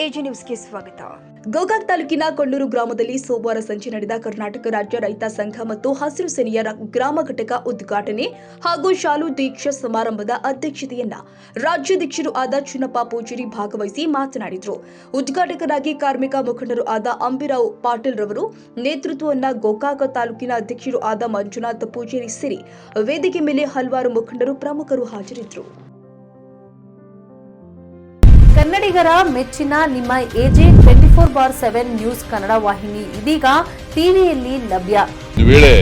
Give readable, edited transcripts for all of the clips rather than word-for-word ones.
AG ನ್ಯೂಸ್ಗೆ ಸ್ವಾಗತ. ಗೋಕಾಕ್ ತಾಲೂಕಿನ ಕೊಳ್ಳೂರು ಗ್ರಾಮದಲ್ಲಿ ಸೋಮವಾರ ಸಂಜೆ ನಡೆದ ಕರ್ನಾಟಕ ರಾಜ್ಯ ರೈತ ಸಂಘ ಮತ್ತು ಹಸಿರು ಸೇನೆಯ ಗ್ರಾಮ ಘಟಕ ಉದ್ಘಾಟನೆ ಹಾಗೂ ಶಾಲು ದೀಕ್ಷಾ ಸಮಾರಂಭದ ಅಧ್ಯಕ್ಷತೆಯನ್ನ ರಾಜ್ಯಾಧ್ಯಕ್ಷರು ಆದ ಚಿನ್ನಪ್ಪ ಪೂಜಾರಿ ಭಾಗವಹಿಸಿ ಮಾತನಾಡಿದರು. ಉದ್ಘಾಟಕರಾಗಿ ಕಾರ್ಮಿಕ ಮುಖಂಡರು ಆದ ಅಂಬಿರಾವ್ ಪಾಟೀಲ್ ರವರು ನೇತೃತ್ವವನ್ನ ಗೋಕಾಕ್ ತಾಲೂಕಿನ ಅಧ್ಯಕ್ಷರು ಆದ ಮಂಜುನಾಥ್ ಪೂಜಾರಿ ಸೇರಿ ವೇದಿಕೆ ಮೇಲೆ ಹಲವಾರು ಮುಖಂಡರು ಪ್ರಮುಖರು ಹಾಜರಿದ್ದರು. ಕನ್ನಡಿಗರ ಮೆಚ್ಚಿನ ನಿಮ್ಮ ಎಜೆ 24/7 ನ್ಯೂಸ್ ಕನ್ನಡ ವಾಹಿನಿ ಇದೀಗ ಟಿವಿಯಲ್ಲಿ ಲಭ್ಯ. ವೇಳೆ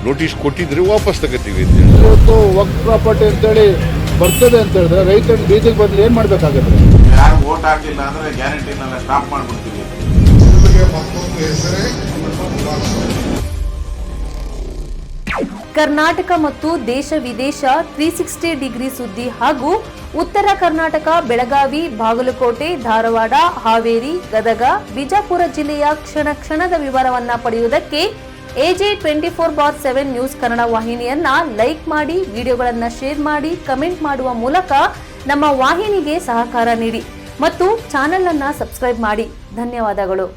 ನೋಟಿಸ್ ಕೊಟ್ಟಿದ್ರೆ ವಾಪಸ್ ತಗೋತೀವಿ. ಇವತ್ತು ವಕ್ಫ್ ಪ್ರಾಪರ್ಟಿ ಅಂತೇಳಿ ಬರ್ತದೆ ಅಂತ ಹೇಳಿದ್ರೆ ರೈತರ ಬೀದಿಗೆ ಬದಲು ಏನ್ ಮಾಡ್ಬೇಕಾಗುತ್ತೆ? ಯಾರು ವೋಟ್ ಹಾಕಿಲ್ಲ ಅಂದ್ರೆ ಗ್ಯಾರಂಟಿನೆಲ್ಲ ಸ್ಟಾಪ್ ಮಾಡ್ಬಿಡ್ತೀವಿ. ಕರ್ನಾಟಕ ಮತ್ತು ದೇಶ ವಿದೇಶ 360 ಡಿಗ್ರಿ ಸುದ್ದಿ ಹಾಗೂ ಉತ್ತರ ಕರ್ನಾಟಕ, ಬೆಳಗಾವಿ, ಬಾಗಲಕೋಟೆ, ಧಾರವಾಡ, ಹಾವೇರಿ, ಗದಗ, ಬಿಜಾಪುರ ಜಿಲ್ಲೆಯ ಕ್ಷಣ ಕ್ಷಣದ ವಿವರವನ್ನ ಪಡೆಯುವುದಕ್ಕೆ ಎಜೆ 24/7 ನ್ಯೂಸ್ ಕನ್ನಡ ವಾಹಿನಿಯನ್ನ ಲೈಕ್ ಮಾಡಿ, ವಿಡಿಯೋಗಳನ್ನ ಶೇರ್ ಮಾಡಿ, ಕಮೆಂಟ್ ಮಾಡುವ ಮೂಲಕ ನಮ್ಮ ವಾಹಿನಿಗೆ ಸಹಕಾರ ನೀಡಿ ಮತ್ತು ಚಾನೆಲ್ ಅನ್ನ ಸಬ್ಸ್ಕ್ರೈಬ್ ಮಾಡಿ. ಧನ್ಯವಾದಗಳು.